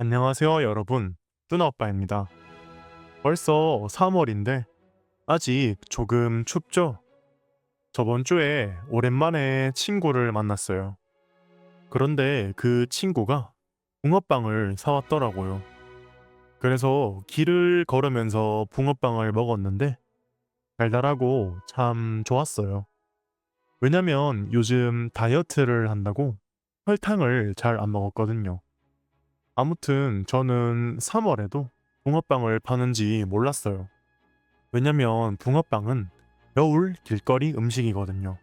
안녕하세요, 여러분. 뚜나오빠입니다. 벌써 3월인데 아직 조금 춥죠? 저번 주에 오랜만에 친구를 만났어요. 그런데 그 친구가 붕어빵을 사왔더라고요. 그래서 길을 걸으면서 붕어빵을 먹었는데 달달하고 참 좋았어요. 왜냐면 요즘 다이어트를 한다고 설탕을 잘 안 먹었거든요. 아무튼 저는 3월에도 붕어빵을 파는지 몰랐어요. 왜냐면 붕어빵은 겨울 길거리 음식이거든요.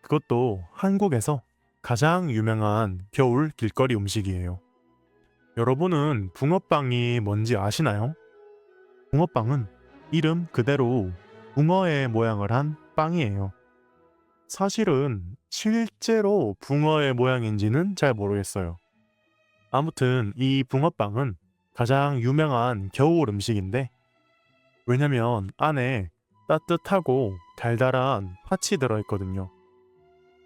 그것도 한국에서 가장 유명한 겨울 길거리 음식이에요. 여러분은 붕어빵이 뭔지 아시나요? 붕어빵은 이름 그대로 붕어의 모양을 한 빵이에요. 사실은 실제로 붕어의 모양인지는 잘 모르겠어요. 아무튼 이 붕어빵은 가장 유명한 겨울 음식인데 왜냐면 안에 따뜻하고 달달한 팥이 들어있거든요.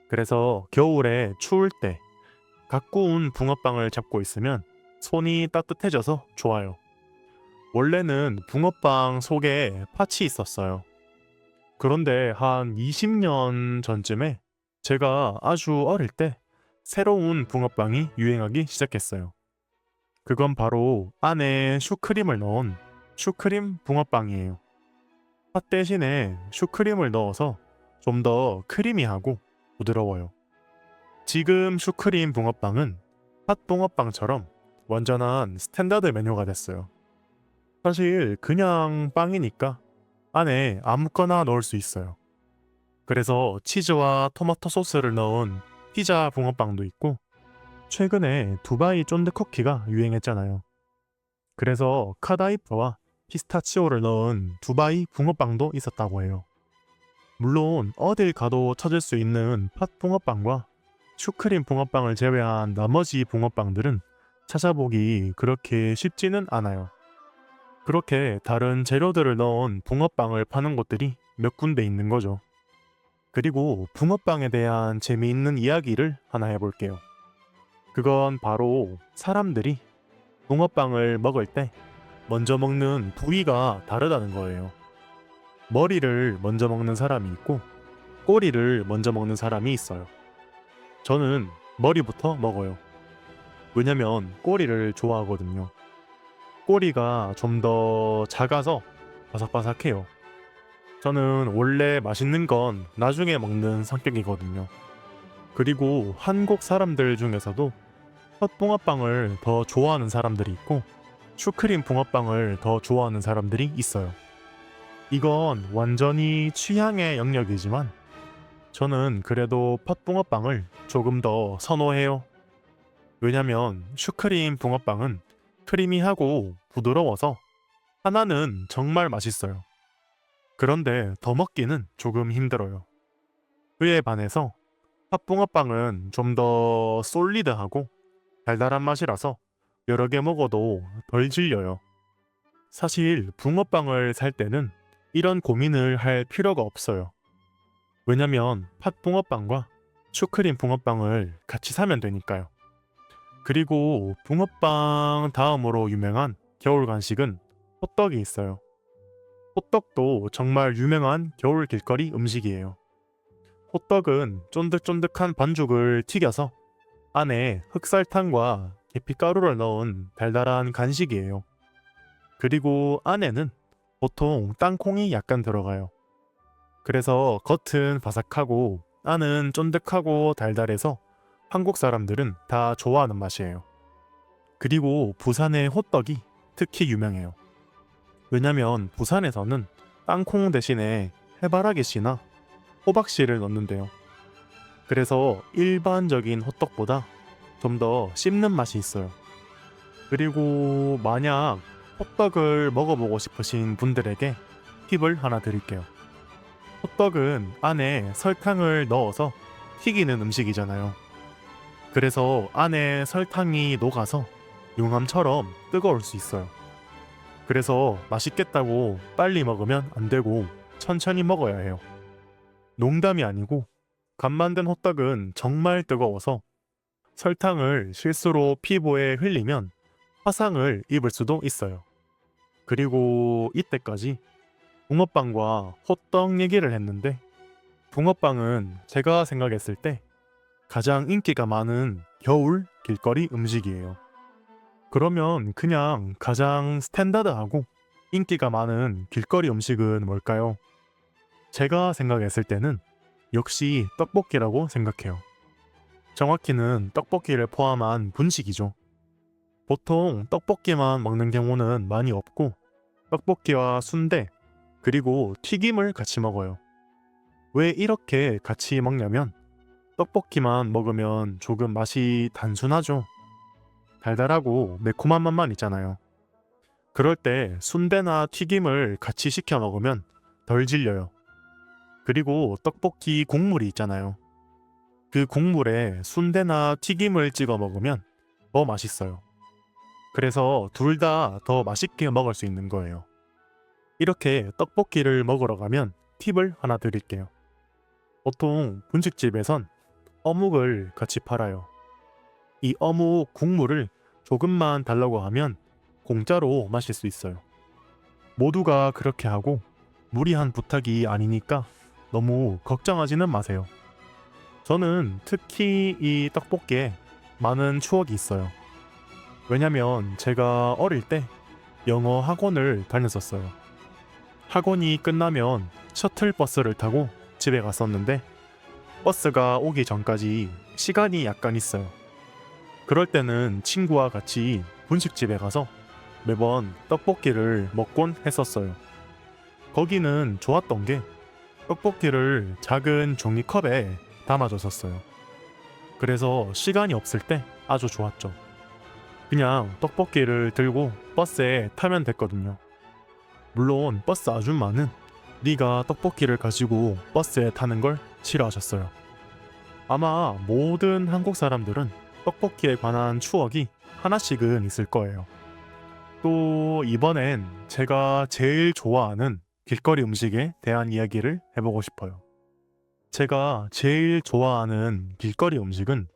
그래서 겨울에 추울 때 갓 구운 붕어빵을 잡고 있으면 손이 따뜻해져서 좋아요. 원래는 붕어빵 속에 팥이 있었어요. 그런데 한 20년 전쯤에 제가 아주 어릴 때 새로운 붕어빵이 유행하기 시작했어요. 그건 바로 안에 슈크림을 넣은 슈크림 붕어빵이에요. 팥 대신에 슈크림을 넣어서 좀 더 크리미하고 부드러워요. 지금 슈크림 붕어빵은 팥 붕어빵처럼 완전한 스탠다드 메뉴가 됐어요. 사실 그냥 빵이니까 안에 아무거나 넣을 수 있어요. 그래서 치즈와 토마토 소스를 넣은 피자 붕어빵도 있고 최근에 두바이 쫀득 쿠키가 유행했잖아요. 그래서 카다이프와 피스타치오를 넣은 두바이 붕어빵도 있었다고 해요. 물론 어딜 가도 찾을 수 있는 팥 붕어빵과 슈크림 붕어빵을 제외한 나머지 붕어빵들은 찾아보기 그렇게 쉽지는 않아요. 그렇게 다른 재료들을 넣은 붕어빵을 파는 곳들이 몇 군데 있는 거죠. 그리고 붕어빵에 대한 재미있는 이야기를 하나 해볼게요. 그건 바로 사람들이 붕어빵을 먹을 때 먼저 먹는 부위가 다르다는 거예요. 머리를 먼저 먹는 사람이 있고 꼬리를 먼저 먹는 사람이 있어요. 저는 머리부터 먹어요. 왜냐면 꼬리를 좋아하거든요. 꼬리가 좀 더 작아서 바삭바삭해요. 저는 원래 맛있는 건 나중에 먹는 성격이거든요. 그리고 한국 사람들 중에서도 팥붕어빵을 더 좋아하는 사람들이 있고 슈크림 붕어빵을 더 좋아하는 사람들이 있어요. 이건 완전히 취향의 영역이지만 저는 그래도 팥붕어빵을 조금 더 선호해요. 왜냐면 슈크림 붕어빵은 크리미하고 부드러워서 하나는 정말 맛있어요. 그런데 더 먹기는 조금 힘들어요. 그에 반해서 팥붕어빵은 좀 더 솔리드하고 달달한 맛이라서 여러 개 먹어도 덜 질려요. 사실 붕어빵을 살 때는 이런 고민을 할 필요가 없어요. 왜냐면 팥붕어빵과 슈크림 붕어빵을 같이 사면 되니까요. 그리고 붕어빵 다음으로 유명한 겨울 간식은 호떡이 있어요. 호떡도 정말 유명한 겨울 길거리 음식이에요. 호떡은 쫀득쫀득한 반죽을 튀겨서 안에 흑설탕과 계피가루를 넣은 달달한 간식이에요. 그리고 안에는 보통 땅콩이 약간 들어가요. 그래서 겉은 바삭하고 안은 쫀득하고 달달해서 한국 사람들은 다 좋아하는 맛이에요. 그리고 부산의 호떡이 특히 유명해요. 왜냐면 부산에서는 땅콩 대신에 해바라기씨나 호박씨를 넣는데요. 그래서 일반적인 호떡보다 좀 더 씹는 맛이 있어요. 그리고 만약 호떡을 먹어보고 싶으신 분들에게 팁을 하나 드릴게요. 호떡은 안에 설탕을 넣어서 튀기는 음식이잖아요. 그래서 안에 설탕이 녹아서 용암처럼 뜨거울 수 있어요. 그래서 맛있겠다고 빨리 먹으면 안 되고 천천히 먹어야 해요. 농담이 아니고 갓 만든 호떡은 정말 뜨거워서 설탕을 실수로 피부에 흘리면 화상을 입을 수도 있어요. 그리고 이때까지 붕어빵과 호떡 얘기를 했는데, 붕어빵은 제가 생각했을 때 가장 인기가 많은 겨울 길거리 음식이에요. 그러면 그냥 가장 스탠다드하고 인기가 많은 길거리 음식은 뭘까요? 제가 생각했을 때는 역시 떡볶이라고 생각해요. 정확히는 떡볶이를 포함한 분식이죠. 보통 떡볶이만 먹는 경우는 많이 없고 떡볶이와 순대 그리고 튀김을 같이 먹어요. 왜 이렇게 같이 먹냐면 떡볶이만 먹으면 조금 맛이 단순하죠. 달달하고 매콤한 맛만 있잖아요. 그럴 때 순대나 튀김을 같이 시켜 먹으면 덜 질려요. 그리고 떡볶이 국물이 있잖아요. 그 국물에 순대나 튀김을 찍어 먹으면 더 맛있어요. 그래서 둘 다 더 맛있게 먹을 수 있는 거예요. 이렇게 떡볶이를 먹으러 가면 팁을 하나 드릴게요. 보통 분식집에선 어묵을 같이 팔아요. 이 어묵 국물을 조금만 달라고 하면 공짜로 마실 수 있어요. 모두가 그렇게 하고 무리한 부탁이 아니니까 너무 걱정하지는 마세요. 저는 특히 이 떡볶이에 많은 추억이 있어요. 왜냐면 제가 어릴 때 영어 학원을 다녔었어요. 학원이 끝나면 셔틀버스를 타고 집에 갔었는데 버스가 오기 전까지 시간이 약간 있어요. 그럴 때는 친구와 같이 분식집에 가서 매번 떡볶이를 먹곤 했었어요. 거기는 좋았던 게 떡볶이를 작은 종이컵에 담아줬었어요. 그래서 시간이 없을 때 아주 좋았죠. 그냥 떡볶이를 들고 버스에 타면 됐거든요. 물론 버스 아줌마는 네가 떡볶이를 가지고 버스에 타는 걸 싫어하셨어요. 아마 모든 한국 사람들은 떡볶이에 관한 추억이 하나씩은 있을 거예요. 또 이번엔 제가 제일 좋아하는 길거리 음식에 대한 이야기를 해보고 싶어요. 제가 제일 좋아하는 길거리 음식은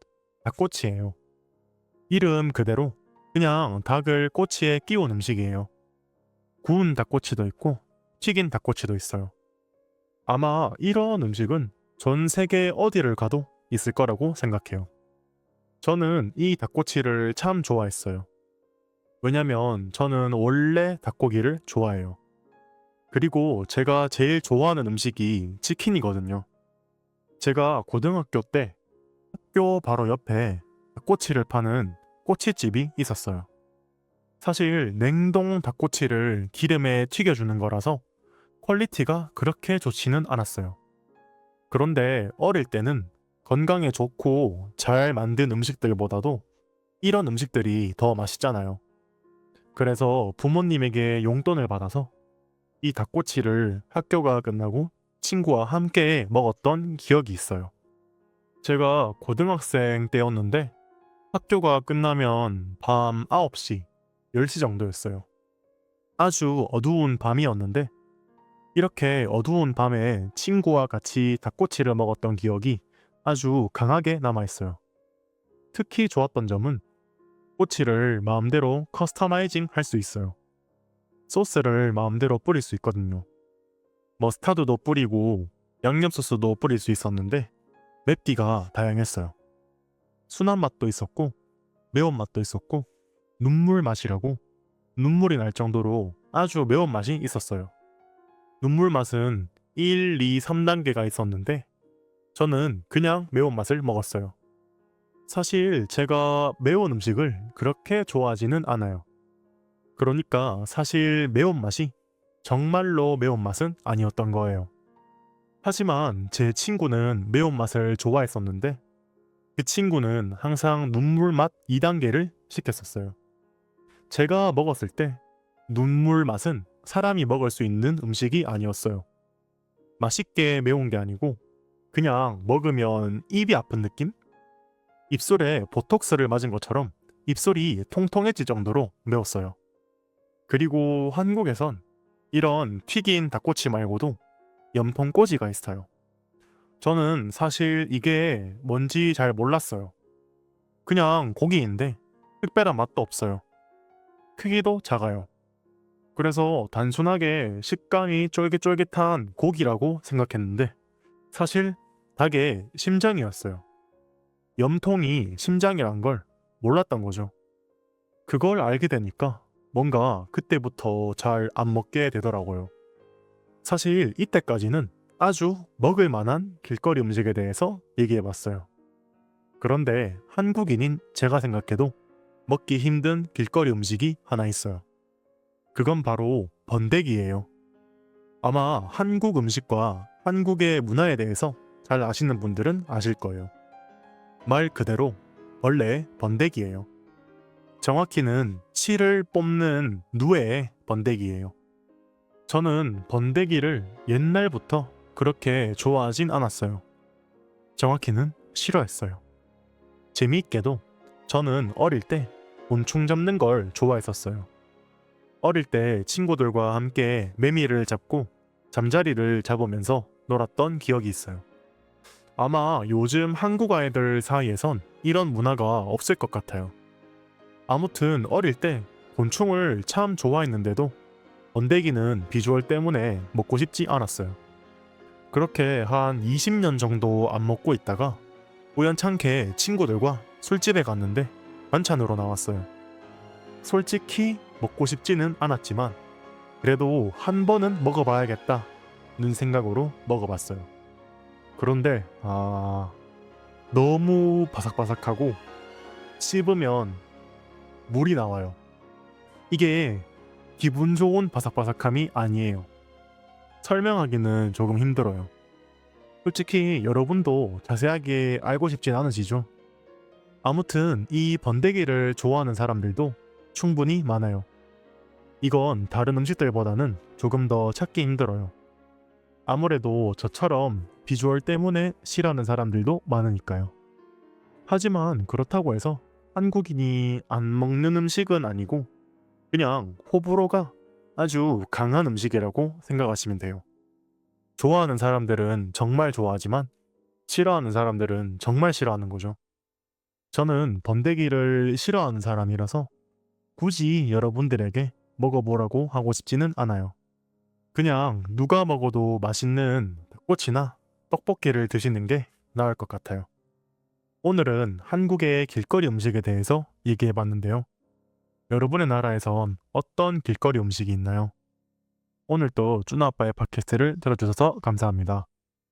닭꼬치예요. 이름 그대로 그냥 닭을 꼬치에 끼운 음식이에요. 구운 닭꼬치도 있고 튀긴 닭꼬치도 있어요. 아마 이런 음식은 전 세계 어디를 가도 있을 거라고 생각해요. 저는 이 닭꼬치를 참 좋아했어요. 왜냐면 저는 원래 닭고기를 좋아해요. 그리고 제가 제일 좋아하는 음식이 치킨이거든요. 제가 고등학교 때 학교 바로 옆에 닭꼬치를 파는 꼬치집이 있었어요. 사실 냉동 닭꼬치를 기름에 튀겨주는 거라서 퀄리티가 그렇게 좋지는 않았어요. 그런데 어릴 때는 건강에 좋고 잘 만든 음식들보다도 이런 음식들이 더 맛있잖아요. 그래서 부모님에게 용돈을 받아서 이 닭꼬치를 학교가 끝나고 친구와 함께 먹었던 기억이 있어요. 제가 고등학생 때였는데 학교가 끝나면 밤 9시, 10시 정도였어요. 아주 어두운 밤이었는데 이렇게 어두운 밤에 친구와 같이 닭꼬치를 먹었던 기억이 아주 강하게 남아있어요. 특히 좋았던 점은 꼬치를 마음대로 커스터마이징 할 수 있어요. 소스를 마음대로 뿌릴 수 있거든요. 머스타드도 뿌리고 양념소스도 뿌릴 수 있었는데 맵기가 다양했어요. 순한 맛도 있었고 매운맛도 있었고 눈물 맛이라고 눈물이 날 정도로 아주 매운맛이 있었어요. 눈물 맛은 1, 2, 3단계가 있었는데 저는 그냥 매운맛을 먹었어요. 사실 제가 매운 음식을 그렇게 좋아하지는 않아요. 그러니까 사실 매운맛이 정말로 매운맛은 아니었던 거예요. 하지만 제 친구는 매운맛을 좋아했었는데 그 친구는 항상 눈물맛 2단계를 시켰었어요. 제가 먹었을 때 눈물 맛은 사람이 먹을 수 있는 음식이 아니었어요. 맛있게 매운 게 아니고 그냥 먹으면 입이 아픈 느낌? 입술에 보톡스를 맞은 것처럼 입술이 통통해질 정도로 매웠어요. 그리고 한국에선 이런 튀긴 닭꼬치 말고도 염통꼬지가 있어요. 저는 사실 이게 뭔지 잘 몰랐어요. 그냥 고기인데 특별한 맛도 없어요. 크기도 작아요. 그래서 단순하게 식감이 쫄깃쫄깃한 고기라고 생각했는데 사실 닭의 심장이었어요. 염통이 심장이란 걸 몰랐던 거죠. 그걸 알게 되니까 뭔가 그때부터 잘 안 먹게 되더라고요. 사실 이때까지는 아주 먹을 만한 길거리 음식에 대해서 얘기해 봤어요. 그런데 한국인인 제가 생각해도 먹기 힘든 길거리 음식이 하나 있어요. 그건 바로 번데기예요. 아마 한국 음식과 한국의 문화에 대해서 잘 아시는 분들은 아실 거예요. 말 그대로 원래 번데기예요. 정확히는 실을 뽑는 누에의 번데기예요. 저는 번데기를 옛날부터 그렇게 좋아하진 않았어요. 정확히는 싫어했어요. 재미있게도 저는 어릴 때 곤충 잡는 걸 좋아했었어요. 어릴 때 친구들과 함께 매미를 잡고 잠자리를 잡으면서 놀았던 기억이 있어요. 아마 요즘 한국 아이들 사이에선 이런 문화가 없을 것 같아요. 아무튼 어릴 때 곤충을 참 좋아했는데도 번데기는 비주얼 때문에 먹고 싶지 않았어요. 그렇게 한 20년 정도 안 먹고 있다가 우연찮게 친구들과 술집에 갔는데 반찬으로 나왔어요. 솔직히 먹고 싶지는 않았지만 그래도 한 번은 먹어봐야겠다는 생각으로 먹어봤어요. 그런데 너무 바삭바삭하고 씹으면 물이 나와요. 이게 기분 좋은 바삭바삭함이 아니에요. 설명하기는 조금 힘들어요. 솔직히 여러분도 자세하게 알고 싶진 않으시죠? 아무튼 이 번데기를 좋아하는 사람들도 충분히 많아요. 이건 다른 음식들보다는 조금 더 찾기 힘들어요. 아무래도 저처럼 비주얼 때문에 싫어하는 사람들도 많으니까요. 하지만 그렇다고 해서 한국인이 안 먹는 음식은 아니고 그냥 호불호가 아주 강한 음식이라고 생각하시면 돼요. 좋아하는 사람들은 정말 좋아하지만 싫어하는 사람들은 정말 싫어하는 거죠. 저는 번데기를 싫어하는 사람이라서 굳이 여러분들에게 먹어보라고 하고 싶지는 않아요. 그냥 누가 먹어도 맛있는 닭꼬치나 떡볶이를 드시는 게 나을 것 같아요. 오늘은 한국의 길거리 음식에 대해서 얘기해 봤는데요. 여러분의 나라에선 어떤 길거리 음식이 있나요? 오늘도 쭈나아빠의 팟캐스트를 들어주셔서 감사합니다.